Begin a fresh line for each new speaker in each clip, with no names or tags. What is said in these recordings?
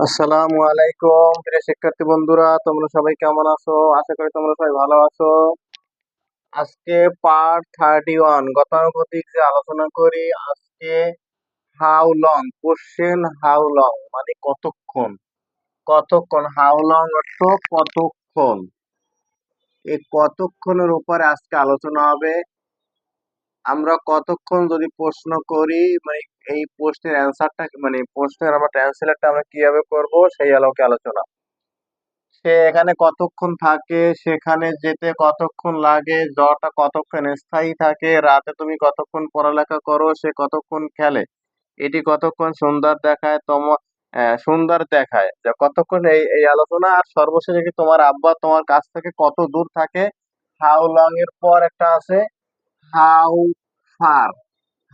আসসালামু আলাইকুম প্রিয় শিক্ষার্থী বন্ধুরা, তোমরা সবাই কেমন আছো? আশা করি তোমরা সবাই ভালো আছো। আজকে পার্ট 31 গতানুগতিক যে আলোচনা করি আজকে। How long question, how long মানে কতক্ষণ। কতক্ষণ, হাউ লং অর্থ কতক্ষণ। এই কতক্ষণের উপরে আজকে আলোচনা হবে। আমরা কতক্ষণ যদি প্রশ্ন করি, মানে এই প্রশ্নের অ্যান্সারটা মানে প্রশ্নের আমরা ট্রান্সলেটটা আমরা কিভাবে করব সেই আলোকে আলোচনা। সে এখানে কতক্ষণ থাকে, সেখানে যেতে কতক্ষণ লাগে, জ্বরটা কতক্ষণ স্থায়ী থাকে, রাতে তুমি কতক্ষণ পড়ালেখা করো, সে কতক্ষণ খেলে, এটি কতক্ষণ সুন্দর দেখায় সুন্দর দেখায়, যে কতক্ষণ এই এই আলোচনা। আর সর্বশেষে কি তোমার আব্বা তোমার কাছ থেকে কত দূর থাকে। হাউ লং এর পর একটা আছে হাউ ফার।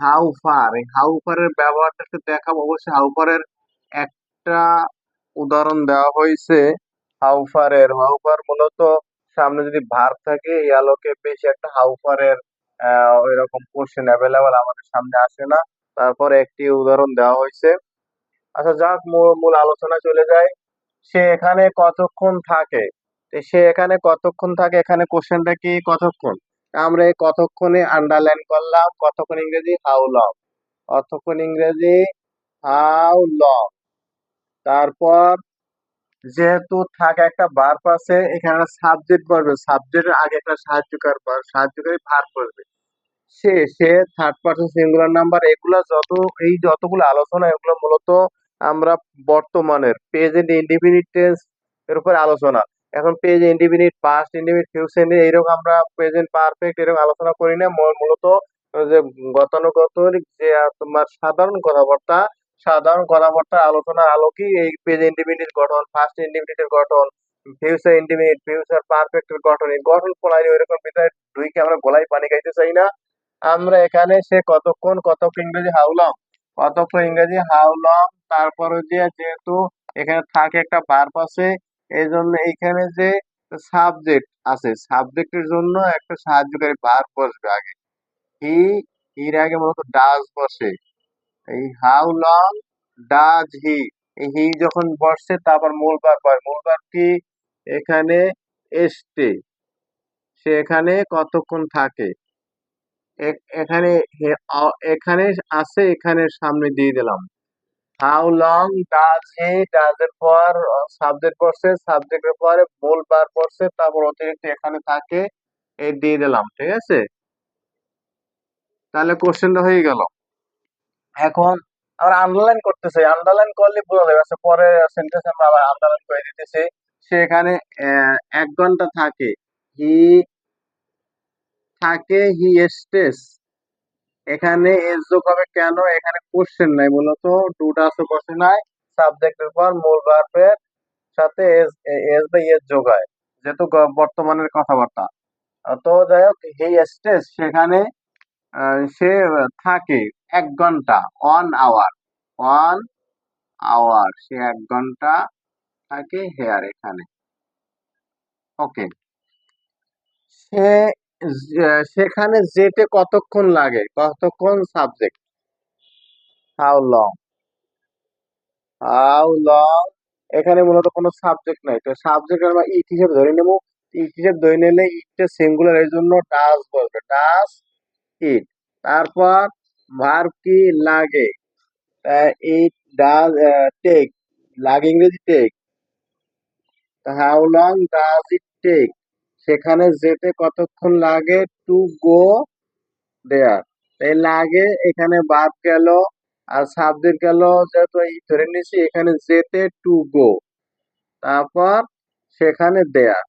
হাউ ফার, এই হাউ ফারের ব্যবহারটা একটু দেখাবো। অবশ্যই হাউ ফারের একটা উদাহরণ দেওয়া হয়েছে। হাউফারের হাউফার মূলত সামনে যদি ভার থাকে এই আলোকে বেশি একটা হাউফারের এরকম কোশ্চেন অ্যাভেলেবল আমাদের সামনে আসে না। তারপরে একটি উদাহরণ দেওয়া হয়েছে। আচ্ছা যাক, মূল মূল আলোচনায় চলে যায়। সে এখানে কতক্ষণ থাকে। তো সে এখানে কতক্ষণ থাকে, এখানে কোশ্চেনটা কি কতক্ষণ। আমরা এই কতক্ষণে আন্ডারলাইন করলাম। কতক্ষণ ইংরেজি হাউ লং। কতক্ষণ ইংরেজি হাউ লং। তারপর যেহেতু থাকে একটা ভার্ব আছে, এখানে সাবজেক্ট বসবে, সাবজেক্টের আগে একটা সাহায্যকারী ভার্ব বসবে। সে থার্ড পারসন সিঙ্গুলার নাম্বার। এগুলা যতগুলো আলোচনা, এগুলো মূলত আমরা বর্তমানের প্রেজেন্ট ইনডিফিনিট টেন্স এর উপর আলোচনা। এখন present indefinite, past indefinite, future নিয়ে এইরকম আমরা প্রেজেন্ট পারফেক্ট এরকম আলোচনা করি না। মূলত যে গতানুগতিক যে তোমার সাধারণ কথাবার্তা আলোচনার আলোকে এই প্রেজেন্ট ইনডিফিনিট গঠন, পাস্ট ইনডিফিনিটের গঠন, ফিউচার ইনডিফিনিট, ফিউচার পারফেক্টের গঠন, এই গঠন প্রণালী ওইরকম ভিতরে ঢুকে আমরা গলায় পানি খাইতে চাই না। আমরা এখানে সে কতক্ষণ, কতক্ষণ ইংরেজি হাউ লং। কতক্ষণ ইংরেজি হাউ লং। তারপরে যেহেতু এখানে থাকে একটা ভার্ব আছে, এই জন্য এখানে যে সাবজেক্ট আছে, সাবজেক্টের জন্য একটা সাহায্যকারী ভার্ব বসবে আগে। হি, হির আগে মূলত ডাজ বসে। এই হাউ লং ডাজ হি, এই হি যখন বসছে তারপর মূল ভার্ব হয়। মূল ভার্ব কি এখানে এস্টে, সে এখানে কতক্ষণ থাকে। এখানে এখানে আছে, এখানে সামনে দিয়ে দিলাম। How long does he, does এর পর সাবজেক্ট পড়ছে, সাবজেক্টের পরে মূল ভার্ব পড়ছে, তারপর অতিরিক্ত এখানে থাকে, এই দিয়ে দিলাম। ঠিক আছে, তাহলে কোশ্চেনটা হয়ে গেল। এখন আমরা আন্ডারলাইন করতে চাই, আন্ডারলাইন করলে বোঝা যাবে। আচ্ছা, পরের সেন্টেন্স আমরা আবার আন্ডারলাইন করে দিতেছি। সে এখানে 1 ঘন্টা থাকে। হি থাকে, হি স্টেস। এখানে এস যোগ হবে কেন, এখানে কোশ্চেন নাই, মূলত টুটা আছে বসে নাই। সাবজেক্টের পর মূল ভার্বের সাথে এস, এস বা ইয়েস যোগ হয়, যেহেতু বর্তমানের কথাবার্তা। তো যাই হোক, হি স্টেস সেখানে সে থাকে 1 ঘন্টা, 1 আওয়ার। 1 আওয়ার, সে 1 ঘন্টা থাকে হেয়ার এখানে। ওকে। সে সেখানে যেতে কতক্ষণ লাগে, কতক্ষণ subject how long. How long, এখানে মূলত কোনো সাবজেক্ট নাই, তো সাবজেক্ট আমরা ইট হিসেবে ধরে নেবো। ইট হিসেবে ধরে নিলে ইটটা সিঙ্গুলার, এই জন্য ডাস বলবে, ডাস ইট। তারপর ভার্ব কি লাগে, ইট ডাজ টেক, লাগে ইংরেজি take. How long does it take, সেখানে যেতে কতক্ষণ লাগে, টু গো দেয়ার। এই লাগে এখানে ভার্ব গেল, আর সাবজেক্ট গেল, যেহেতু এই ধরে নিছি এখানে যেতে টু গো, তারপর সেখানে দেয়ার,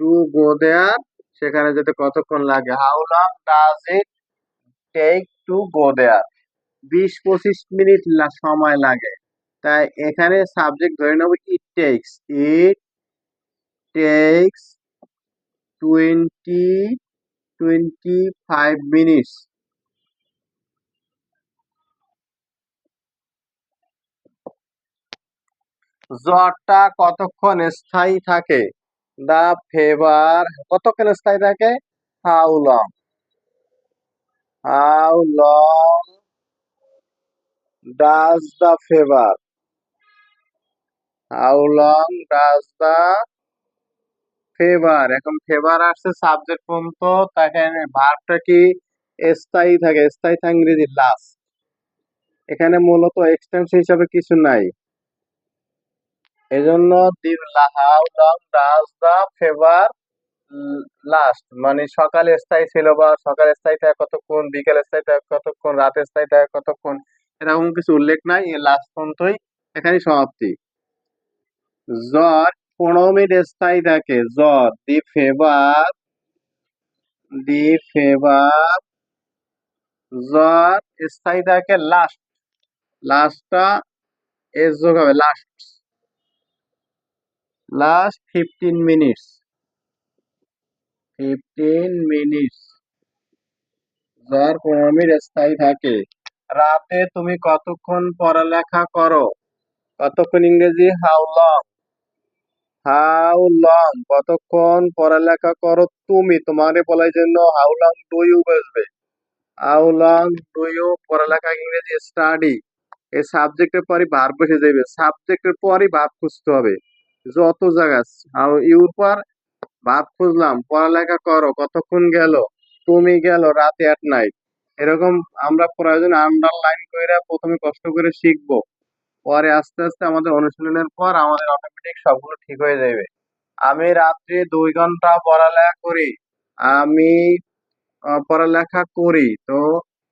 টু গো দেয়ার, সেখানে যেতে কতক্ষণ লাগে। How long does it take to go there, 20-25 minute সময় লাগে। তাই এখানে সাবজেক্ট ধরে নেবো it takes. It takes 20-25 minutes. জ্বরটা কতক্ষণ স্থায়ী থাকে, দা ফেভার কতক্ষণ স্থায়ী থাকে, how long. How long does the fever how long does the fever, এখন ফেভার আসছে সাবজেক্ট পর্যন্ত, তাকে ভার্বটা কি স্থায়ী থাকে, স্থায়ী থাকে ইংরেজি লাস্ট। এখানে মূলত এক্সটেনশন হিসাবে কিছু নাই, এজন্য how long does the fever last, মানে সকালে স্থায়ী ছিল বা সকালে স্থায়ী থাকে কতক্ষণ, বিকেল স্থায়ী থাকে কতক্ষণ, রাতে স্থায়ী থাকে কতক্ষণ, এরকম কিছু উল্লেখ নাই, এই লাস্ট পর্যন্তই এখানে সমাপ্তি। জ্বর 15 মিনিট স্থায়ী থাকে, জ্বর দি ফেভার জ্বর স্থায়ী থাকে লাস্ট, লাস্টটা এস যোগ হবে লাস্ট, লাস্ট 15 মিনিটস, 15 মিনিটস, জ্বর 15 মিনিট স্থায়ী থাকে। রাতে তুমি কতক্ষণ পড়ালেখা করো, কতক্ষণ ইংরেজি হাউ লং কতক্ষণ পড়ালেখা করো তুমি, তোমারে বলার জন্য হাউ লং ডু ইউ বসবে, হাউ লং ডু ইউ পড়ালেখা ইংরেজি স্টাডি, এই সাবজেক্টের পরই ভার্ব বসে যাবে, সাবজেক্টের পরই ভার্ব খুঁজতে হবে, যত জায়গা হাউ ইউর পর ভার্ব খুঁজলাম, পড়ালেখা করো কতক্ষণ গেল, তুমি গেল রাতে এট নাইট, এরকম আমরা প্রয়োজন আন্ডারলাইন করে প্রথমে কষ্ট করে শিখবো, পরে আস্তে আস্তে আমাদের অনুশীলনের পর আমাদের অটোমেটিক সবগুলো ঠিক হয়ে যাবে। আমি রাত্রে 2 ঘন্টা পড়ালেখা করি, আমি পড়ালেখা করি, তো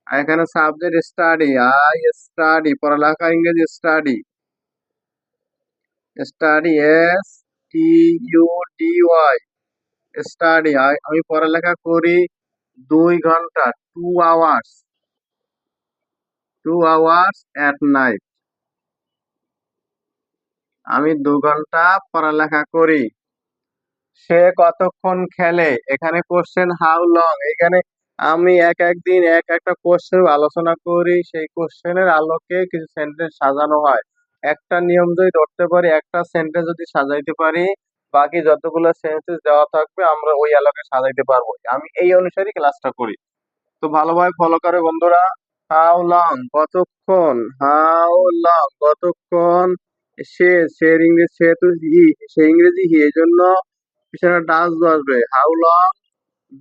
এখানে সাবজেক্ট স্টাডি, আই স্টাডি, পড়ালেখা ইংরেজি স্টাডি, স্টাডি STUDY, স্টাডি, আমি পড়ালেখা করি 2 ঘন্টা, 2 আওয়ার্স, 2 আওয়ার্স এট নাইট, আমি 2 ঘন্টা পড়ালেখা করি। সে কতক্ষণ খেলে, এখানে কোশ্চেন হাউ লং, এখানে আমি এক একদিন এক একটা কোশ্চেন আলোচনা করি, সেই কোশ্চেনের আলোকে কিছু সেন্টেন্স সাজানো হয়, একটা নিয়ম যদি ধরতে পারি, একটা সেন্টেন্স যদি সাজাইতে পারি, বাকি যতগুলো সেন্টেন্স দেওয়া থাকবে আমরা ওই আলোকে সাজাইতে পারবো, আমি এই অনুসারে ক্লাসটা করি। তো ভালোভাবে ফলো করে বন্ধুরা। হাউ লং কতক্ষণ, হাউ লং কতক্ষণ, সে সে ইংরেজি, সে তো হি, সে ইংরেজি হি, এই জন্য পিছনে ডাজ বসবে, how long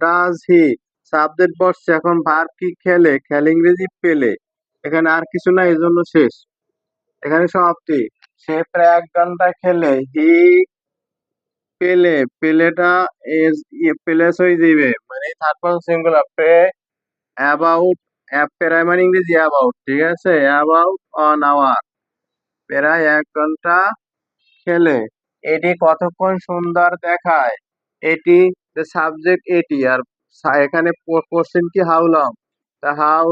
does he, subject বসছে, এখন ভার্ব কি খেলে, খেলে ইংরেজি পেলে, এখানে আর কিছু না, এই জন্য শেষ, এখানে সমাপ্তি। সে প্রায় 1 ঘন্টা খেলে, হি পেলে, পেলেটা প্লেস হয়ে যাবে, মানে থার্ড পারসন সিঙ্গুলার, অ্যাবাউট, প্রায় মানে ইংরেজি অ্যাবাউট, ঠিক আছে, অ্যাবাউট অন আওয়ার, প্রায় 1 ঘন্টা খেলে। এটি কতক্ষণ সুন্দর দেখায়, এটি সাবজেক্ট এটি, আর এখানে কোশ্চেন কি হাউ লং, তা হাউ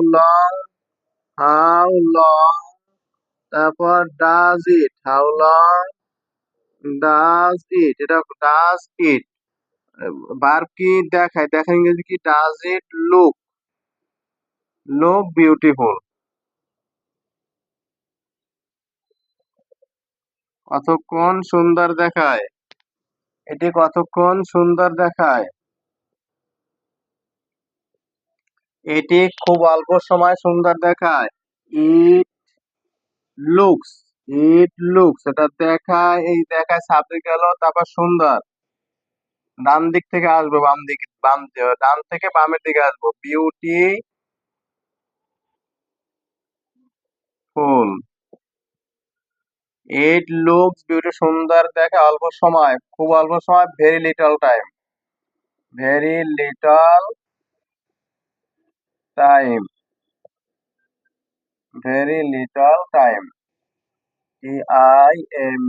লং তারপর does it, how long does ইট, এটা ডাজ ইট, ভার্ব কি দেখায়, দেখা ইংরেজি কি, ডাজ ইট লুক বিউটিফুল, কতক্ষণ সুন্দর দেখায়, এটি কতক্ষণ সুন্দর দেখায়, এটি খুব অল্প সময় সুন্দর দেখায়, ইট লুকস, ইট লুকস, এটা দেখায়, এই দেখায় সাবজেক্ট গেল, তারপর সুন্দর, ডান দিক থেকে আসবো, ডান থেকে বামের দিকে আসবো, বিউটিফুল, ইট লুকস বিউটি, সুন্দর দেখায় অল্প সময়, খুব অল্প সময়, very little time, very little time, very little time, TIM,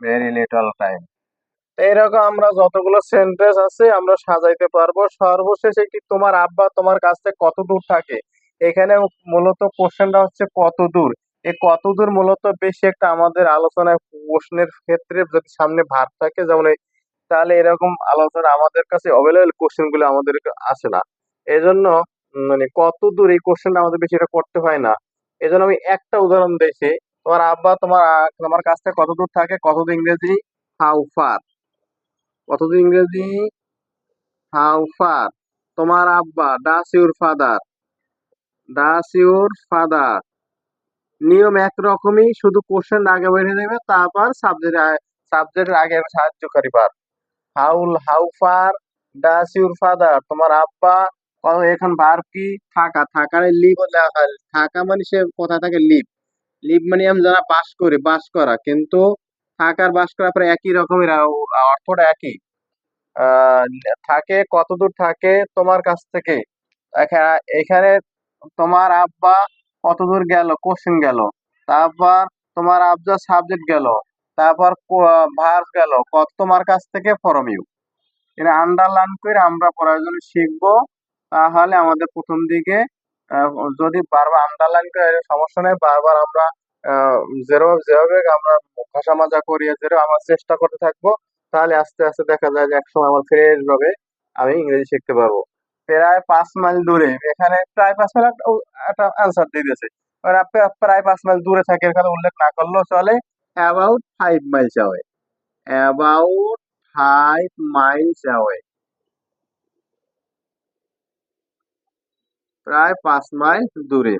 very little time. এইরকম আমরা যতগুলো সেন্টেন্স আছে আমরা সাজাইতে পারবো। সর্বশেষে কি তোমার আব্বা তোমার কাছ থেকে কত দূর থাকে, এখানে মূলত কোশ্চেনটা হচ্ছে কত দূর, এই কত দূর মূলত বেশি একটা আমাদের আলোচনায় প্রশ্নের ক্ষেত্রে যদি সামনে ভার থাকে, যেমন তাহলে এরকম আলোচনা আমাদের কাছে অ্যাভেলেবল কোশ্চেন গুলো আমাদের আসে না, এজন্য মানে কত দূর এই কোশ্চেনটা আমাদের বেশি এটা করতে হয় না, এজন্য আমি একটা উদাহরণ দিয়েছি, তোমার আব্বা তোমার কাছ থেকে কত দূর থাকে, কত দূর ইংরেজি হাউ ফার, কত দূর ইংরেজি হাউ ফার, তোমার আব্বা ডাস ইউর ফাদার নিয়ম একরকমই, শুধু কোশ্চেন আগে বেড়ে দেবে, তারপর সাবজেক্টের আগে সাহায্যকারী বার। How far does your father, তোমার আব্বা এখন ভার্ব কি? থাকা, থাকার লিভ লেখা হয়। থাকা মানে সে কোথায় থাকে? লিভ। লিভ মানে আমরা যারা বাস করি, বাস করা, কিন্তু থাকার বাস করার পরে একই রকমের অর্থটা একই। আহ থাকে, কতদূর থাকে তোমার কাছ থেকে। এখানে তোমার আব্বা কতদূর গেল, কোশ্চেন গেল। তারপর তোমার আব্বা সাবজেক্ট গেল। তারপর ভার্ব গেল, কত তোমার কাছ থেকে, ফরম ইউ। এটা আন্ডারলাইন করে আমরা প্রয়োজনে শিখবো। তাহলে আমাদের প্রথম দিকে আহ, যদি বারবার আন্ডারলাইন করে সমস্যা নেই, বারবার আমরা আহ, যেভাবে যেভাবে আমরা ভাষা মাজা করি, যেভাবে আমরা চেষ্টা করতে থাকবো, তাহলে আস্তে আস্তে দেখা যায় যে একসময় আমার ফ্রেশ ভাবে আমি ইংরেজি শিখতে পারবো। প্রায় 5 মাইল দূরে, এখানে প্রায় 5 মাইল একটা অ্যান্সার দিয়ে দিয়েছে। এবার আপনি প্রায় 5 মাইল দূরে থাকে, এখানে উল্লেখ না করলেও চলে। About 5 Miles away, about 5 Miles away, প্রায় 5 মাইল দূরে।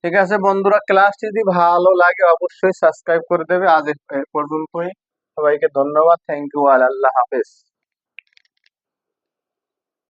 ঠিক আছে বন্ধুরা, ক্লাস যদি ভালো লাগে অবশ্যই সাবস্ক্রাইব করে দেবে। আজ এ পর্যন্তই। সবাইকে ধন্যবাদ, থ্যাংক ইউ, আল্লাহ হাফেজ।